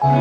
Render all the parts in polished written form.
Pada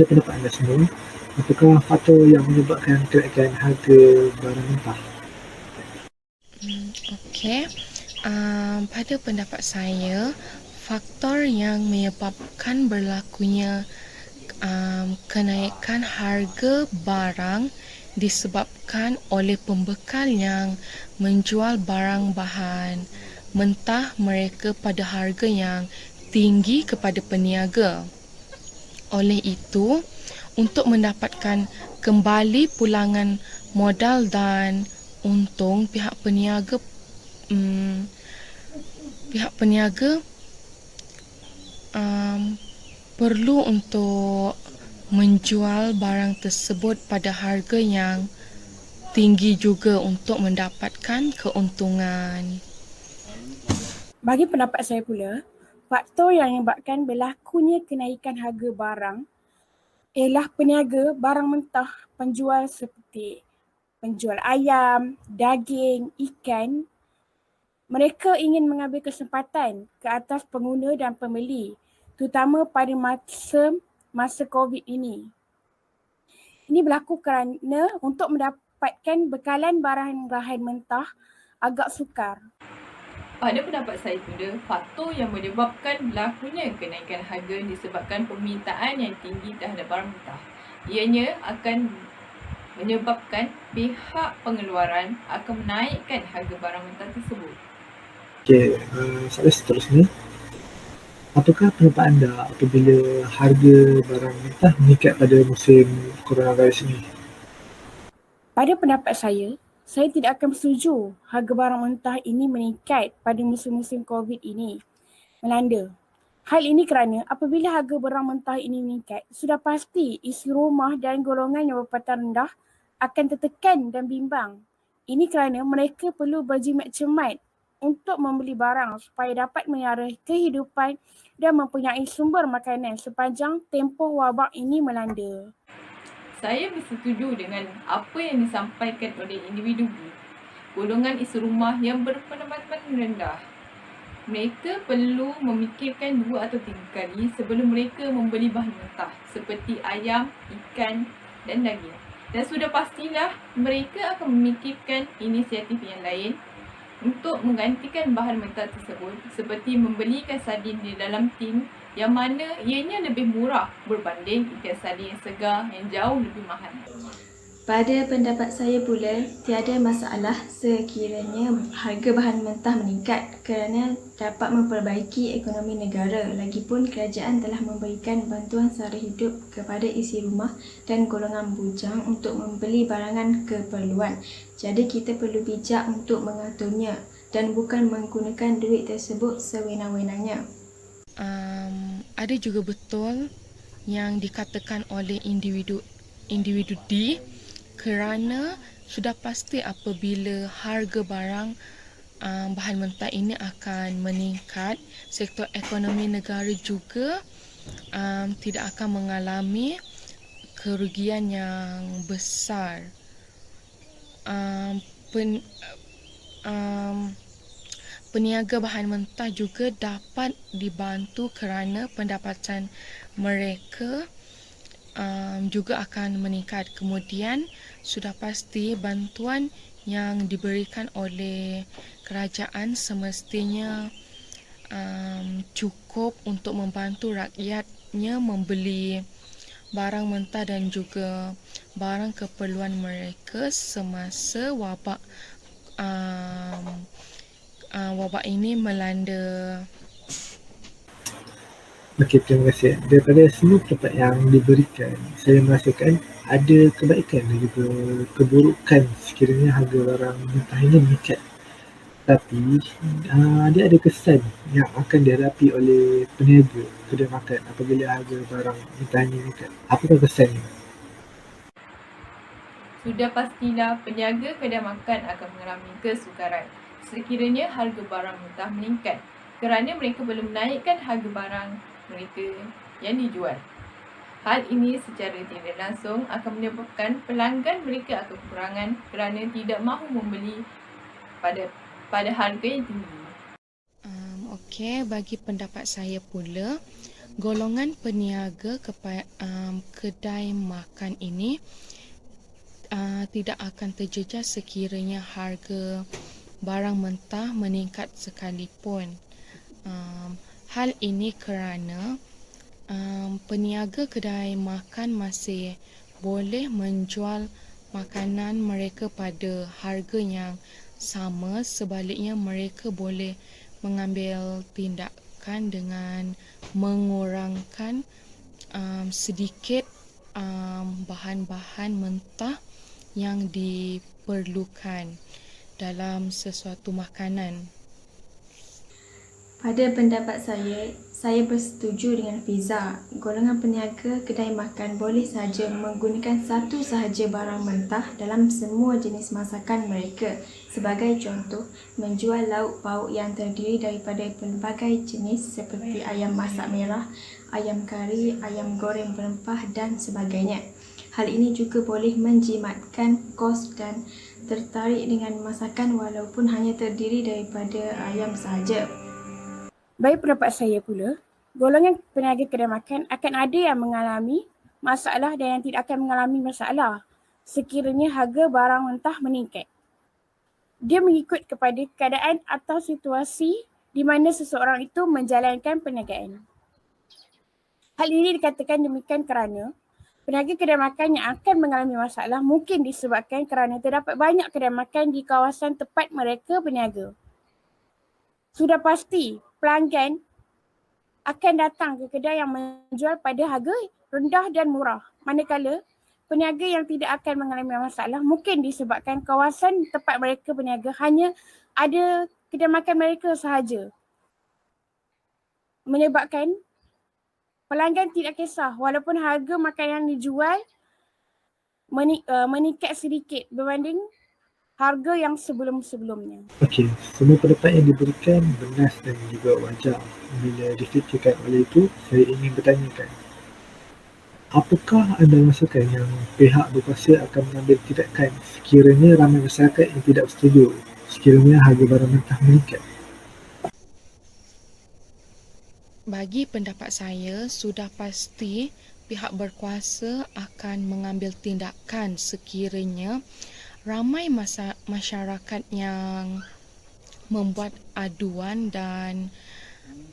pendapat anda semua, apakah faktor yang menyebabkan kenaikan harga barang mentah? Okey. Pada pendapat saya, faktor yang menyebabkan berlakunya kenaikan harga barang disebabkan oleh pembekal yang menjual barang bahan mentah mereka pada harga yang tinggi kepada peniaga. Oleh itu, untuk mendapatkan kembali pulangan modal dan untung, mm, pihak peniaga um, perlu untuk menjual barang tersebut pada harga yang tinggi juga untuk mendapatkan keuntungan. Bagi pendapat saya pula, faktor yang menyebabkan berlakunya kenaikan harga barang ialah peniaga barang mentah penjual seperti penjual ayam, daging, ikan. Mereka ingin mengambil kesempatan ke atas pengguna dan pembeli, terutama pada masa COVID ini. Ini berlaku kerana untuk mendapatkan bekalan bahan-bahan mentah agak sukar. Pada pendapat saya pula, faktor yang menyebabkan berlakunya kenaikan harga disebabkan permintaan yang tinggi terhadap barang mentah. Ianya akan menyebabkan pihak pengeluaran akan menaikkan harga barang mentah tersebut. Okey, soalan seterusnya. Apakah pendapat anda apabila harga barang mentah meningkat pada musim coronavirus ini? Pada pendapat saya tidak akan bersetuju harga barang mentah ini meningkat pada musim-musim COVID ini melanda. Hal ini kerana apabila harga barang mentah ini meningkat, sudah pasti isi rumah dan golongan yang berpendapatan rendah akan tertekan dan bimbang. Ini kerana mereka perlu berjimat cermat untuk membeli barang supaya dapat menyara kehidupan dan mempunyai sumber makanan sepanjang tempoh wabak ini melanda. Saya bersetuju dengan apa yang disampaikan oleh individu golongan isi rumah yang berpendapatan rendah. Mereka perlu memikirkan 2 atau 3 kali sebelum mereka membeli bahan mentah seperti ayam, ikan dan daging. Dan sudah pastilah mereka akan memikirkan inisiatif yang lain untuk menggantikan bahan mentah tersebut seperti membelikan sardin di dalam tin yang mana ianya lebih murah berbanding ikan sardin yang segar yang jauh lebih mahal. Pada pendapat saya pula, tiada masalah sekiranya harga bahan mentah meningkat kerana dapat memperbaiki ekonomi negara. Lagipun kerajaan telah memberikan bantuan sara hidup kepada isi rumah dan golongan bujang untuk membeli barangan keperluan. Jadi kita perlu bijak untuk mengaturnya dan bukan menggunakan duit tersebut sewenang-wenangnya. Ada juga betul yang dikatakan oleh individu D kerana sudah pasti apabila harga barang bahan mentah ini akan meningkat, sektor ekonomi negara juga tidak akan mengalami kerugian yang besar. Peniaga bahan mentah juga dapat dibantu kerana pendapatan mereka juga akan meningkat. Kemudian sudah pasti bantuan yang diberikan oleh kerajaan semestinya cukup untuk membantu rakyatnya membeli barang mentah dan juga barang keperluan mereka semasa wabak wabak ini melanda. Okey, terima kasih. Daripada semua pendapat yang diberikan, saya merasakan ada kebaikan dan juga keburukan sekiranya harga barang mentah ini meningkat. Tapi dia ada kesan yang akan dihadapi oleh peniaga kedai makan apabila harga barang mentah ini meningkat. Apakah kesannya? Sudah pastilah peniaga kedai makan akan mengalami kesukaran sekiranya harga barang mentah meningkat kerana mereka perlu menaikkan harga barang mereka yang dijual. Hal ini secara tidak langsung akan menyebabkan pelanggan mereka akan kekurangan kerana tidak mahu membeli pada harga yang tinggi. Okey, bagi pendapat saya pula, golongan peniaga kedai makan ini tidak akan terjejas sekiranya harga barang mentah meningkat sekalipun. Hal ini kerana peniaga kedai makan masih boleh menjual makanan mereka pada harga yang sama, sebaliknya mereka boleh mengambil tindakan dengan mengurangkan sedikit bahan-bahan mentah yang diperlukan dalam sesuatu makanan. Pada pendapat saya bersetuju dengan Fiza. Golongan peniaga kedai makan boleh sahaja menggunakan satu sahaja barang mentah dalam semua jenis masakan mereka. Sebagai contoh, menjual lauk pauk yang terdiri daripada pelbagai jenis seperti ayam masak merah, ayam kari, ayam goreng berempah dan sebagainya. Hal ini juga boleh menjimatkan kos dan tertarik dengan masakan walaupun hanya terdiri daripada ayam sahaja. Bagi pendapat saya pula, golongan peniaga kedai makan akan ada yang mengalami masalah dan yang tidak akan mengalami masalah sekiranya harga barang mentah meningkat. Dia mengikut kepada keadaan atau situasi di mana seseorang itu menjalankan perniagaan. Hal ini dikatakan demikian kerana peniaga kedai makan yang akan mengalami masalah mungkin disebabkan kerana terdapat banyak kedai makan di kawasan tempat mereka berniaga. Sudah pasti pelanggan akan datang ke kedai yang menjual pada harga rendah dan murah. Manakala peniaga yang tidak akan mengalami masalah mungkin disebabkan kawasan tempat mereka berniaga hanya ada kedai makan mereka sahaja. Menyebabkan pelanggan tidak kisah walaupun harga makanan yang dijual meningkat sedikit berbanding harga yang sebelum-sebelumnya. Okey, semua pendapat yang diberikan benar dan juga wajar. Bila difikirkan oleh itu, saya ingin bertanyakan, apakah anda rasakan yang pihak berkuasa akan mengambil tindakan sekiranya ramai masyarakat yang tidak setuju sekiranya harga barang mentah meningkat? Bagi pendapat saya, sudah pasti pihak berkuasa akan mengambil tindakan sekiranya ramai masyarakat yang membuat aduan dan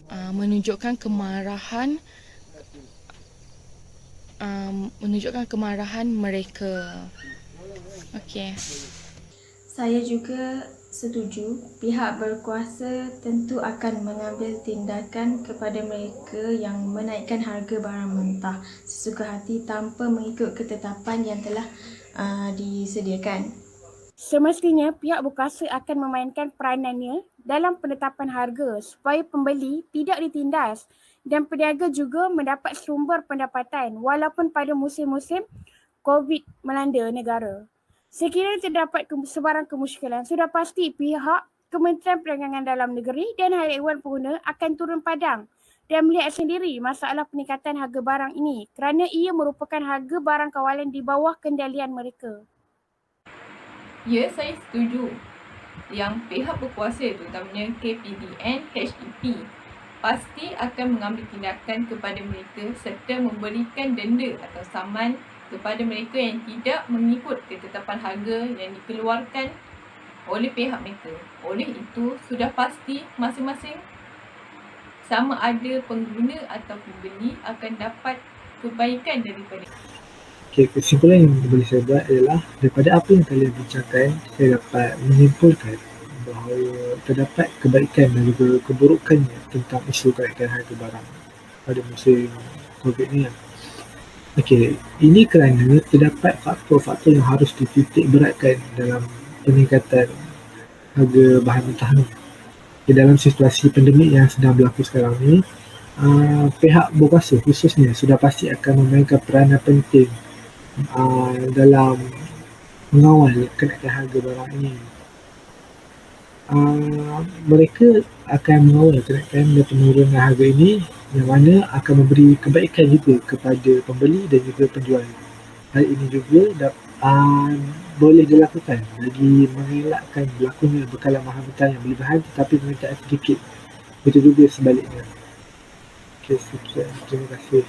menunjukkan kemarahan mereka. Okey. Saya juga setuju pihak berkuasa tentu akan mengambil tindakan kepada mereka yang menaikkan harga barang mentah sesuka hati tanpa mengikut ketetapan yang telah disediakan. Semestinya pihak berkuasa akan memainkan peranannya dalam penetapan harga supaya pembeli tidak ditindas dan peniaga juga mendapat sumber pendapatan walaupun pada musim-musim COVID melanda negara. Sekiranya terdapat sebarang kemusykilan, sudah pasti pihak Kementerian Perdagangan Dalam Negeri dan Haiwan Pengguna akan turun padang dan melihat sendiri masalah peningkatan harga barang ini kerana ia merupakan harga barang kawalan di bawah kendalian mereka. Ya, saya setuju yang pihak berkuasa terutamanya KPDN, HEP pasti akan mengambil tindakan kepada mereka serta memberikan denda atau saman kepada mereka yang tidak mengikut ketetapan harga yang dikeluarkan oleh pihak mereka. Oleh itu, sudah pasti masing-masing sama ada pengguna atau pembeli akan dapat kebaikan daripada. Okey, kesimpulan yang boleh saya buat adalah daripada apa yang kalian bincangkan, saya dapat menyimpulkan bahawa terdapat kebaikan dan juga keburukannya tentang isu kenaikan harga barang pada musim COVID ni. Okey, ini kerana terdapat faktor-faktor yang harus dititik beratkan dalam peningkatan harga bahan mentah ni. Dalam situasi pandemik yang sedang berlaku sekarang ni, pihak berkuasa khususnya sudah pasti akan memainkan peranan penting dalam mengawal kenaikan harga barang ini. Mereka akan mengawal kenaikan dan penurunan harga ini yang mana akan memberi kebaikan juga kepada pembeli dan juga penjual. Hal ini juga boleh dilakukan bagi mengelakkan berlakunya bekalan bahan mentah yang berlebihan tetapi permintaan sedikit Begitu juga sebaliknya. Okey, sekian. Terima kasih.